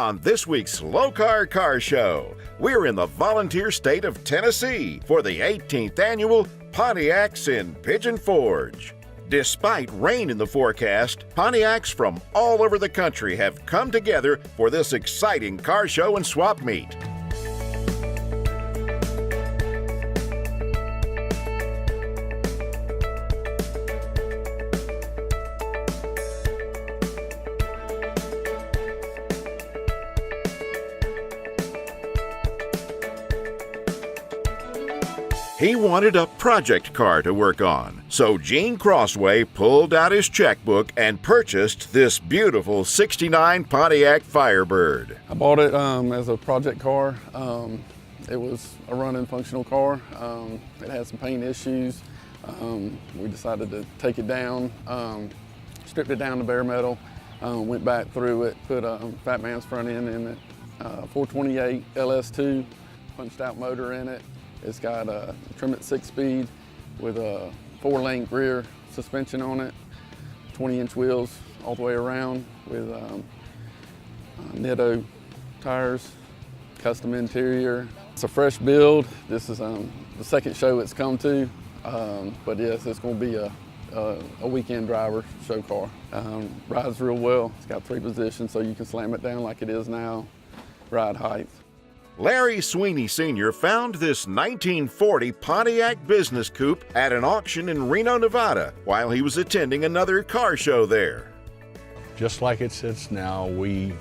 on this week's Lokar Car Show. We're in the volunteer state of Tennessee for the 18th annual Pontiacs in Pigeon Forge. Despite rain in the forecast, Pontiacs from all over the country have come together for this exciting car show and swap meet. He wanted a project car to work on, so Gene CROSSWAY pulled out his checkbook and purchased this beautiful '69 Pontiac Firebird. I bought it as a project car. It was a running functional car. It had some paint issues. We decided to take it down, stripped it down to bare metal, went back through it, put a Fat Man's front end in it, 428 LS2, punched out motor in it. It's got a trim at 6-speed with a 4-link rear suspension on it, 20-inch wheels all the way around with Nitto tires, custom interior. It's a fresh build. This is the second show it's come to, but yes, it's going to be a weekend driver show car. Rides real well. It's got 3 positions, so you can slam it down like it is now, ride height. Larry SWEENEY Sr. found this 1940 Pontiac business coupe at an auction in Reno, Nevada, while he was attending another car show there. Just like it sits now, we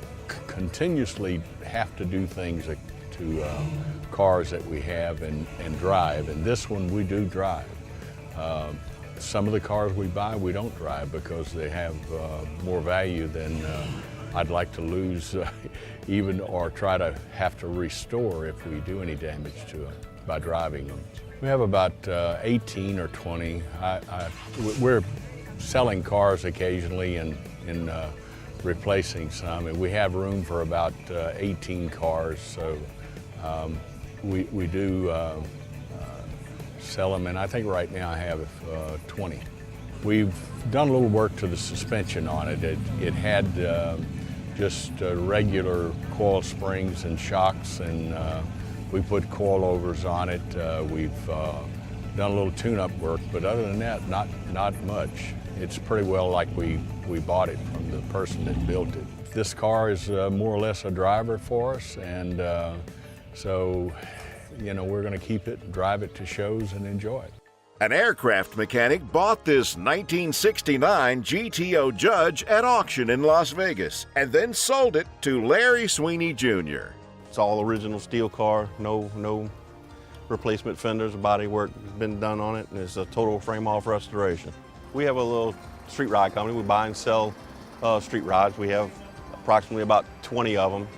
continuously have to do things to cars that we have and drive, and this one we do drive. Some of the cars we buy we don't drive because they have more value than I'd like to lose even or try to have to restore if we do any damage to them by driving them. We have about 18 or 20. We're selling cars occasionally and replacing some, and we have room for about 18 cars, so we do sell them, and I think right now I have 20. We've done a little work to the suspension on it. It had just regular coil springs and shocks, and we put coilovers on it. We've done a little tune-up work, but other than that, not much. It's pretty well like we bought it from the person that built it. This car is more or less a driver for us, and so you know, we're going to keep it, drive it to shows, and enjoy it. An aircraft mechanic bought this 1969 GTO Judge at auction in Las Vegas and then sold it to Larry SWEENEY Jr. It's all original steel car, no replacement fenders, body work has been done on it, and it's a total frame-off restoration. We have a little street ride company. We buy and sell street rides. We have approximately about 20 of them,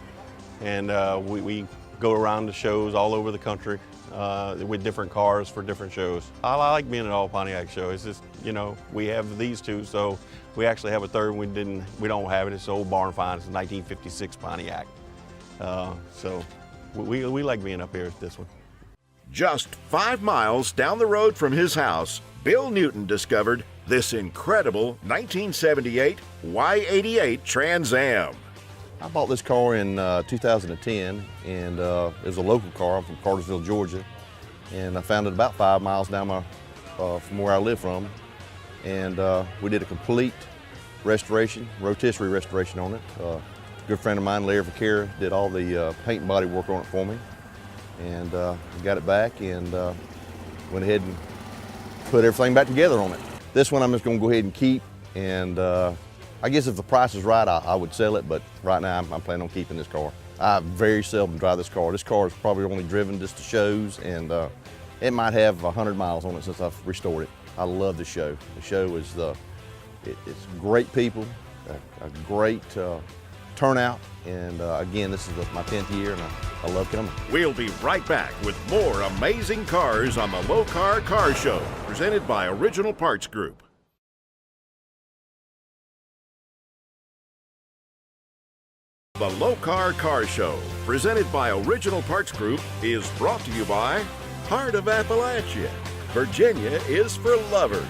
and we go around to shows all over the country with different cars for different shows. I like being at all Pontiac shows. It's just, you know, we have these two, so we actually have a third one. We don't have it. It's an old barn find. It's a 1956 Pontiac. So we like being up here at this one. Just 5 miles down the road from his house, Bill Newton discovered this incredible 1978 Y88 Trans Am. I bought this car in 2010, and it was a local car. I'm from Cartersville, Georgia, and I found it about 5 miles down from where I live from, and we did a complete restoration, rotisserie restoration on it. A good friend of mine, Larry Vaquera, did all the paint and body work on it for me, and got it back and went ahead and put everything back together on it. This one I'm just going to go ahead and keep, and I guess if the price is right, I would sell it, but right now I'm planning on keeping this car. I very seldom drive this car. This car is probably only driven just to shows, and it might have 100 miles on it since I've restored it. I love the show. The show is it's great people, a great turnout, and again, this is my 10th year, and I love coming. We'll be right back with more amazing cars on the Lokar Car Show, presented by Original Parts Group. The Lokar Car Show, presented by Original Parts Group, is brought to you by Heart of Appalachia. Virginia is for lovers.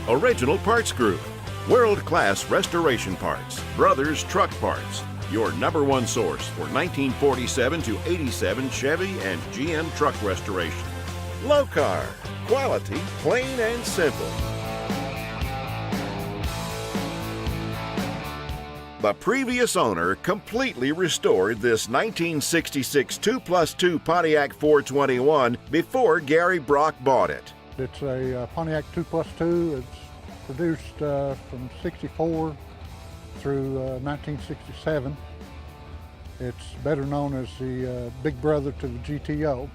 Original Parts Group, world-class restoration parts, Brothers Truck Parts, your #1 source for 1947 to 87 Chevy and GM truck restoration. Lokar, quality, plain and simple. The previous owner completely restored this 1966 2+2 Pontiac 421 before Gary Brock bought it. It's a Pontiac 2+2. It's produced from 64 through 1967. It's better known as the big brother to the GTO.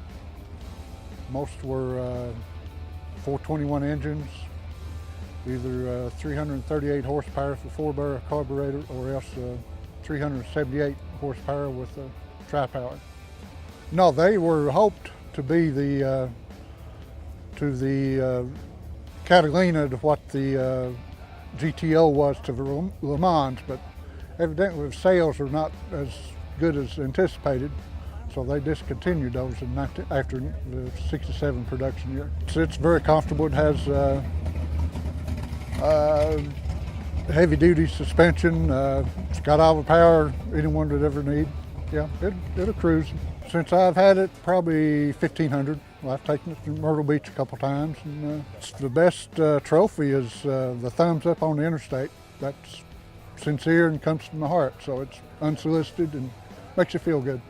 Most were 421 engines, either 338 horsepower for 4-barrel carburetor or else 378 horsepower with a tri-power. No, they were hoped to be the Catalina to what the GTO was to the Le Mans, but evidently the sales are not as good as anticipated, so they discontinued those after the 67 production year. So it's very comfortable. It has heavy-duty suspension. It's got all the power anyone would ever need. Yeah, it'll cruise. Since I've had it, probably 1,500. Well, I've taken it to Myrtle Beach a couple times, and it's the best trophy is the thumbs up on the interstate. That's sincere and comes from the heart, so it's unsolicited and makes you feel good.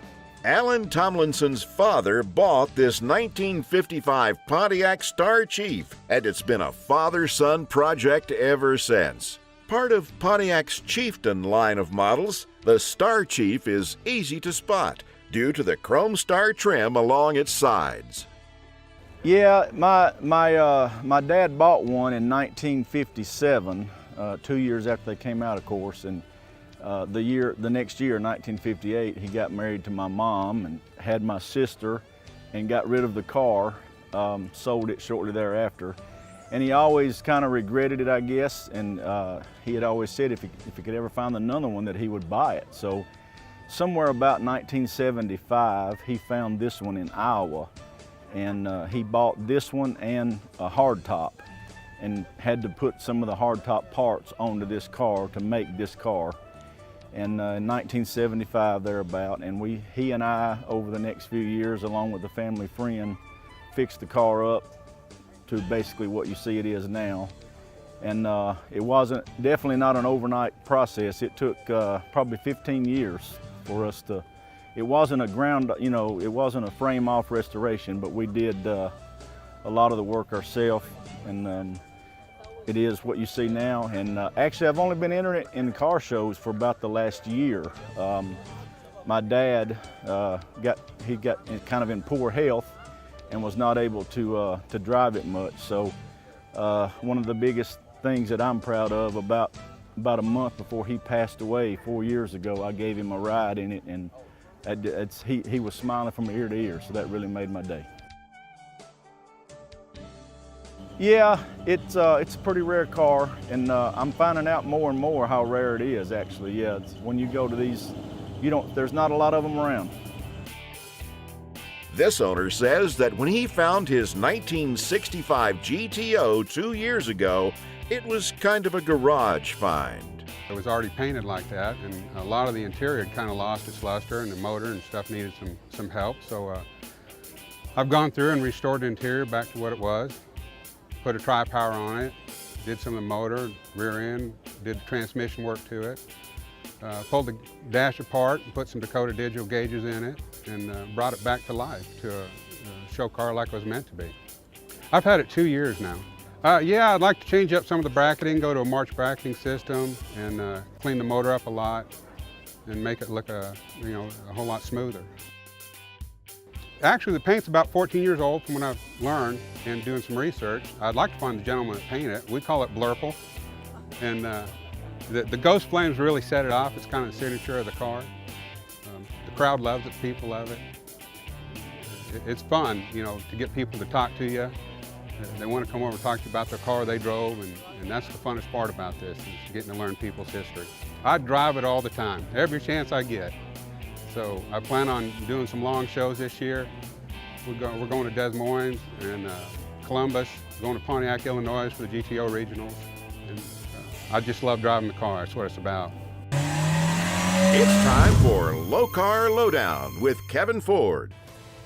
Alan Tomlinson's father bought this 1955 Pontiac Star Chief, and it's been a father-son project ever since. Part of Pontiac's Chieftain line of models, the Star Chief is easy to spot due to the chrome star trim along its sides. Yeah, my dad bought one in 1957, 2 years after they came out, of course, and the next year, 1958, he got married to my mom and had my sister and got rid of the car, sold it shortly thereafter. And he always kind of regretted it, I guess, and he had always said if he could ever find another one that he would buy it. So somewhere about 1975, he found this one in Iowa, and he bought this one and a hardtop and had to put some of the hardtop parts onto this car to make this car. And in 1975 thereabout, and he and I, over the next few years, along with a family friend, fixed the car up to basically what you see it is now. And it wasn't, definitely not an overnight process. It took probably 15 years for us to, it wasn't a ground, you know, it wasn't a frame off restoration, but we did a lot of the work ourselves, and it is what you see now. And actually, I've only been entering it in car shows for about the last year. My dad got kind of in poor health and was not able to drive it much. So one of the biggest things that I'm proud of, about a month before he passed away 4 years ago, I gave him a ride in it, and he was smiling from ear to ear, so that really made my day. Yeah, it's a pretty rare car, and I'm finding out more and more how rare it is, actually. Yeah, when you go to these, there's not a lot of them around. This owner says that when he found his 1965 GTO 2 years ago, it was kind of a garage find. It was already painted like that, and a lot of the interior had kind of lost its luster, and the motor and stuff needed some help. So I've gone through and restored the interior back to what it was, put a tri-power on it, did some of the motor, rear end, did transmission work to it, pulled the dash apart and put some Dakota digital gauges in it, and brought it back to life, to a show car like it was meant to be. I've had it 2 years now. Yeah, I'd like to change up some of the bracketing, go to a March bracketing system, and clean the motor up a lot, and make it look a whole lot smoother. Actually, the paint's about 14 years old from when I've learned and doing some research. I'd like to find the gentleman that painted it. We call it blurple, and the ghost flames really set it off. It's kind of the signature of the car. The crowd loves it, people love it. It's fun, to get people to talk to you. They want to come over and talk to you about their car they drove, and that's the funnest part about this, is getting to learn people's history. I drive it all the time, every chance I get. So I plan on doing some long shows this year. We're going to Des Moines and Columbus, going to Pontiac, Illinois for the GTO regionals. And I just love driving the car, that's what it's about. It's time for Lokar Lowdown with Kevin Ford.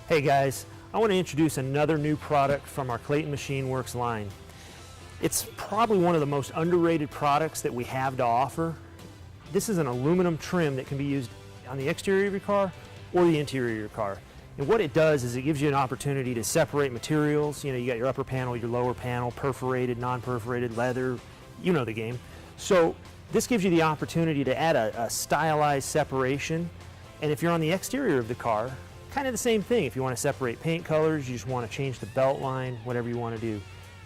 Hey guys, I want to introduce another new product from our Clayton Machine Works line. It's probably one of the most underrated products that we have to offer. This is an aluminum trim that can be used on the exterior of your car or the interior of your car. And what it does is it gives you an opportunity to separate materials. You know, you got your upper panel, your lower panel, perforated, non-perforated, leather, you know the game. So this gives you the opportunity to add a stylized separation. And if you're on the exterior of the car, kind of the same thing. If you want to separate paint colors, you just want to change the belt line, whatever you want to do.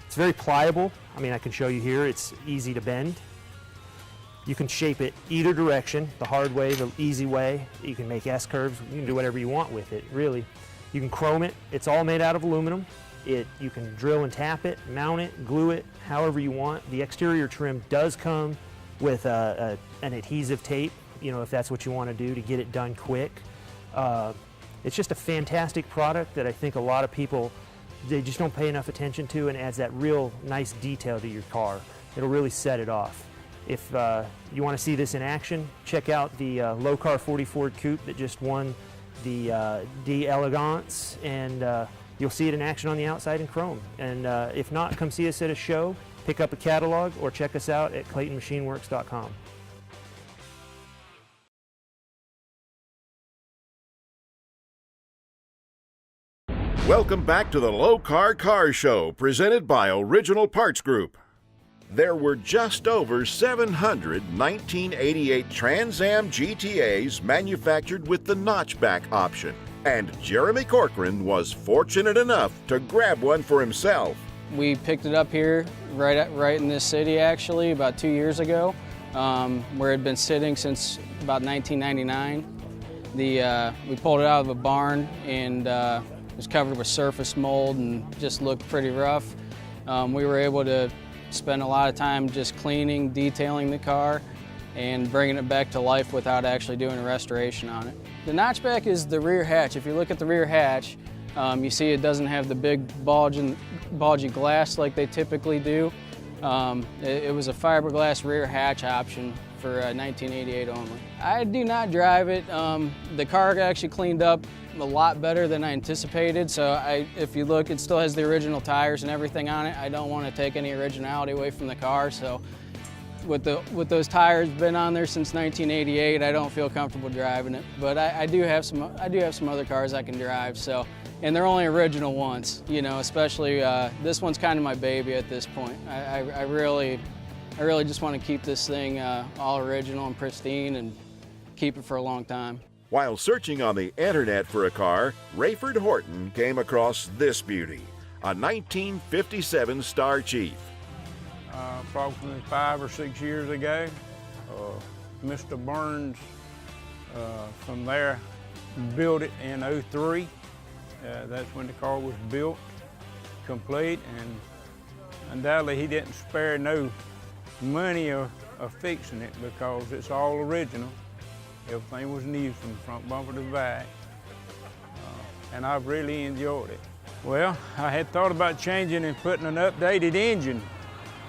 It's very pliable. I mean, I can show you here, it's easy to bend. You can shape it either direction, the hard way, the easy way. You can make S-curves, you can do whatever you want with it, really. You can chrome it, it's all made out of aluminum. You can drill and tap it, mount it, glue it, however you want. The exterior trim does come with an adhesive tape, you know, if that's what you want to do to get it done quick. It's just a fantastic product that I think a lot of people, they just don't pay enough attention to, and adds that real nice detail to your car. It'll really set it off. If you want to see this in action, check out the Lokar 40 Ford Coupe that just won the d'Elegance, and you'll see it in action on the outside in chrome. And if not, come see us at a show, pick up a catalog, or check us out at ClaytonMachineWorks.com. Welcome back to the Lokar Car Show, presented by Original Parts Group. There were just over 700 1988 Trans Am GTAs manufactured with the notchback option, and Jeremy Corcoran was fortunate enough to grab one for himself. We picked it up here right in this city, actually, about 2 years ago, where it had been sitting since about 1999. We pulled it out of a barn, and it was covered with surface mold and just looked pretty rough. We were able to spend a lot of time just cleaning, detailing the car, and bringing it back to life without actually doing a restoration on it. The notchback is the rear hatch. If you look at the rear hatch, you see it doesn't have the big bulgy glass like they typically do. It was a fiberglass rear hatch option for 1988 only. I do not drive it. The car actually cleaned up a lot better than I anticipated. So if you look, it still has the original tires and everything on it. I don't want to take any originality away from the car. So with those tires been on there since 1988, I don't feel comfortable driving it. But I do have some other cars I can drive. So, and they're only original ones, you know. Especially this one's kind of my baby at this point. I really just want to keep this thing all original and pristine and keep it for a long time. While searching on the internet for a car, RAEFORD Horton came across this beauty, a 1957 Star Chief. Approximately 5 or 6 years ago, Mr. Burns from there built it in '03. That's when the car was built, complete, and undoubtedly he didn't spare no money of fixing it because it's all original. Everything was new from the front bumper to the back, and I've really enjoyed it. Well, I had thought about changing and putting an updated engine,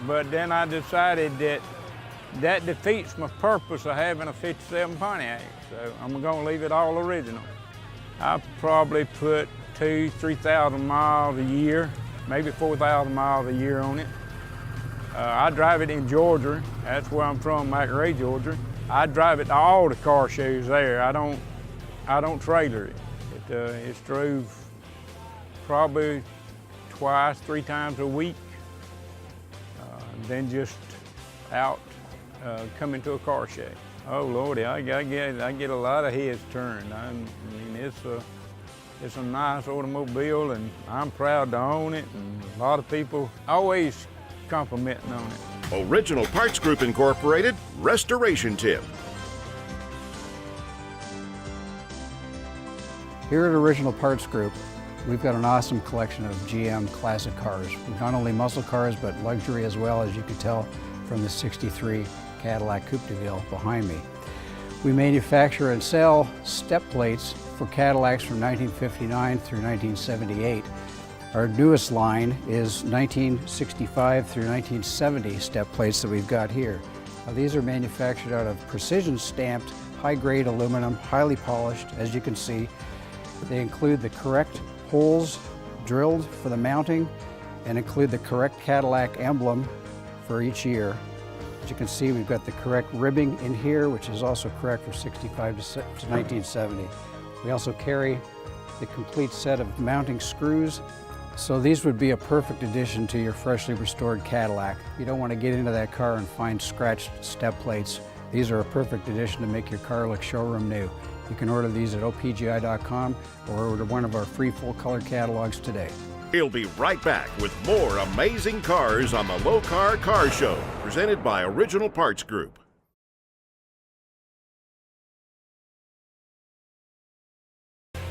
but then I decided that defeats my purpose of having a '57 Pontiac, so I'm gonna leave it all original. I probably put 2,000–3,000 miles a year, maybe 4,000 miles a year on it. I drive it in Georgia. That's where I'm from, McRae, Georgia. I drive it to all the car shows there. I don't trailer it. It's drove probably 2–3 times a week. Then just out coming to a car show. Oh Lordy, I get a lot of heads turned. I mean, it's a nice automobile, and I'm proud to own it. And a lot of people always complimenting on it. Original Parts Group Incorporated Restoration Tip. Here at Original Parts Group, we've got an awesome collection of GM classic cars. Not only muscle cars, but luxury as well, as you can tell from the '63 Cadillac Coupe de Ville behind me. We manufacture and sell step plates for Cadillacs from 1959 through 1978. Our newest line is 1965 through 1970 step plates that we've got here. Now, these are manufactured out of precision stamped high-grade aluminum, highly polished, as you can see. They include the correct holes drilled for the mounting and include the correct Cadillac emblem for each year. As you can see, we've got the correct ribbing in here, which is also correct from 65 to 1970. We also carry the complete set of mounting screws. So these would be a perfect addition to your freshly restored Cadillac. You don't want to get into that car and find scratched step plates. These are a perfect addition to make your car look showroom new. You can order these at opgi.com or order one of our free full-color catalogs today. He'll be right back with more amazing cars on the Lokar Car Show, presented by Original Parts Group.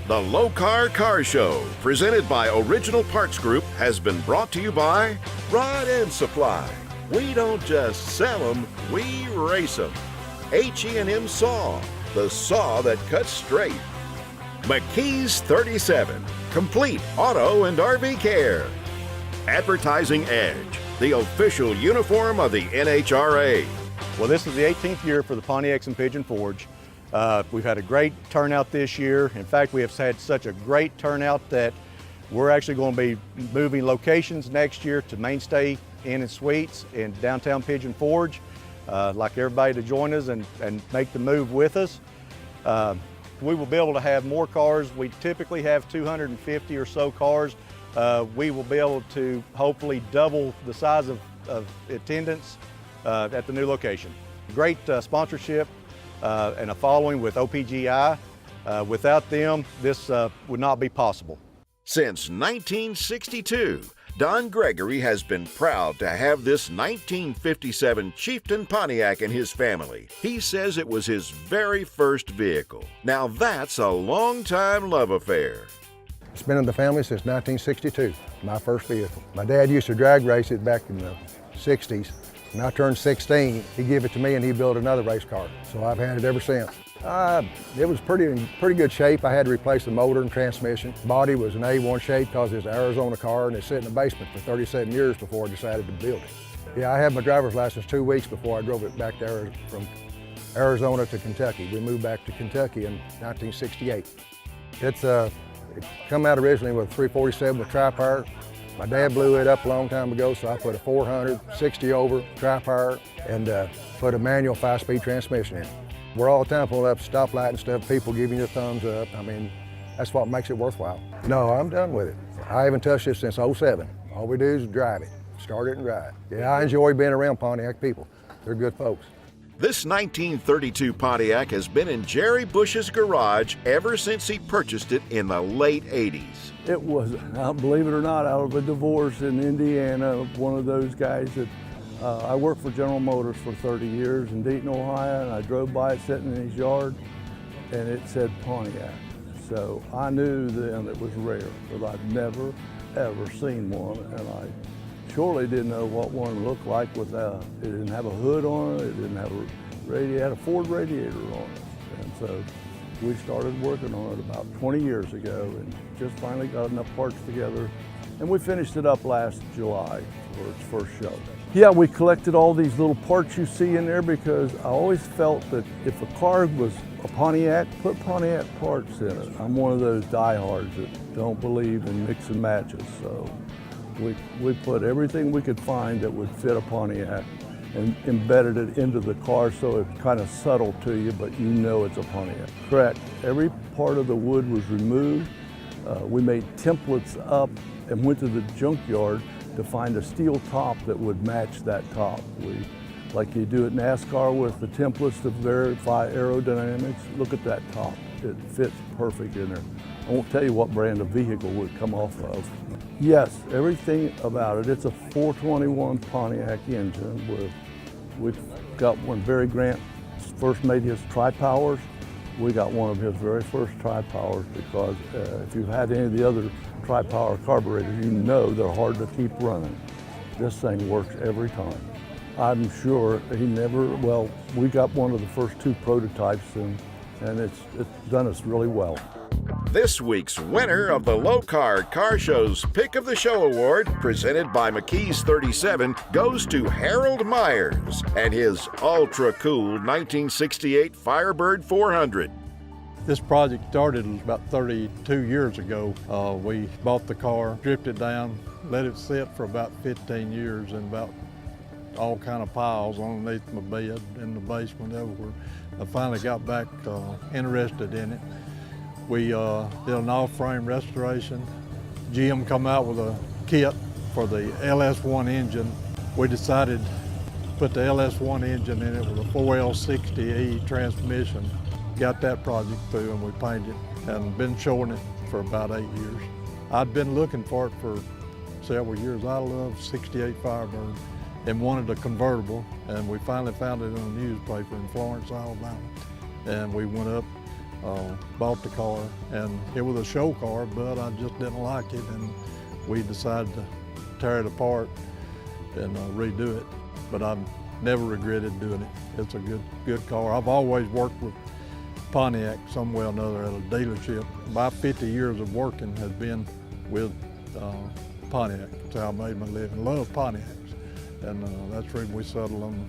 The Lokar Car Show, presented by Original Parts Group, has been brought to you by Rod End Supply. We don't just sell them, we race them. H&M Saw, the saw that cuts straight. McKee's 37, complete auto and RV care. Advertising Edge, the official uniform of the NHRA. Well, this is the 18th year for the Pontiacs and Pigeon Forge. We've had a great turnout this year. In fact, we have had such a great turnout that we're actually going to be moving locations next year to Mainstay Inn and Suites in downtown Pigeon Forge. Like everybody to join us and make the move with us. We will be able to have more cars. We typically have 250 or so cars. We will be able to hopefully double the size of attendance at the new location. Great sponsorship and a following with OPGI. Without them, this would not be possible. Since 1962, Don Gregory has been proud to have this 1957 Chieftain Pontiac in his family. He says it was his very first vehicle. Now that's a long-time love affair. It's been in the family since 1962, my first vehicle. My dad used to drag race it back in the 60s. When I turned 16, he gave it to me and he built another race car. So I've had it ever since. It was pretty good shape. I had to replace the motor and transmission. Body was an A1 shape because it's an Arizona car and it sat in the basement for 37 years before I decided to build it. Yeah, I had my driver's license 2 weeks before I drove it back to from Arizona to Kentucky. We moved back to Kentucky in 1968. It come out originally with a 347 with tri-power. My dad blew it up a long time ago, so I put a 400, 60 over tri-power and put a manual 5-speed transmission in. We're all the time pulling up stoplight and stuff, people giving you a thumbs up. I mean, that's what makes it worthwhile. No, I'm done with it. I haven't touched it since '07. All we do is drive it, start it and drive. Yeah, I enjoy being around Pontiac people. They're good folks. This 1932 Pontiac has been in Jerry Bush's garage ever since he purchased it in the late 80s. It was, believe it or not, out of a divorce in Indiana, one of those guys that I worked for General Motors for 30 years in Dayton, Ohio, and I drove by it sitting in his yard, and it said Pontiac. So I knew then it was rare, but I've never, ever seen one, and I surely didn't know what one looked like without, it didn't have a hood on it, it didn't have a radiator, it had a Ford radiator on it. And so we started working on it about 20 years ago and just finally got enough parts together. And we finished it up last July for its first show. Yeah, we collected all these little parts you see in there because I always felt that if a car was a Pontiac, put Pontiac parts in it. I'm one of those diehards that don't believe in mix and matches. So we put everything we could find that would fit a Pontiac and embedded it into the car so it's kind of subtle to you, but you know it's a Pontiac. Correct. Every part of the wood was removed. We made templates up and went to the junkyard to find a steel top that would match that top. Like you do at NASCAR with the templates to verify aerodynamics, look at that top. It fits perfect in there. I won't tell you what brand of vehicle would come off of. Yes, everything about it. It's a 421 Pontiac engine. We've got when Barry Grant first made his tri-powers, we got one of his very first tri-powers because if you've had any of the other tri-power carburetors, you know they're hard to keep running. This thing works every time. I'm sure we got one of the first 2 prototypes and it's done us really well. This week's winner of the Lokar Car Show's Pick of the Show Award, presented by McKee's 37, goes to Harold Myers and his ultra-cool 1968 Firebird 400. This project started about 32 years ago. We bought the car, stripped it down, let it sit for about 15 years in about all kind of piles underneath my bed, in the basement, everywhere. I finally got back interested in it. We did an off-frame restoration. GM come out with a kit for the LS1 engine. We decided to put the LS1 engine in it with a 4L60E transmission. Got that project through and we painted it and been showing it for about 8 years. I'd been looking for it for several years. I love 68 Firebird and wanted a convertible, and we finally found it in a newspaper in Florence, Alabama. And we went up, bought the car, and it was a show car, but I just didn't like it, and we decided to tear it apart and redo it. But I've never regretted doing it. It's a good car. I've always worked with Pontiac some way or another at a dealership. My 50 years of working has been with Pontiac. That's how I made my living. Love Pontiacs. And that's the reason we settled on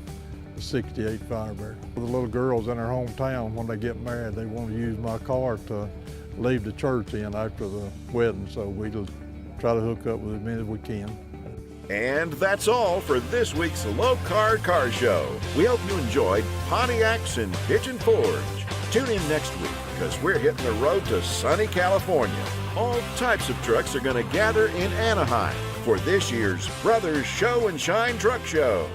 the 68 Firebird. The little girls in our hometown, when they get married, they want to use my car to leave the church in after the wedding, so we just try to hook up with as many as we can. And that's all for this week's Lokar Car Show. We hope you enjoyed Pontiacs in Pigeon Forge. Tune in next week, because we're hitting the road to sunny California. All types of trucks are going to gather in Anaheim for this year's Brothers Show and Shine Truck Show.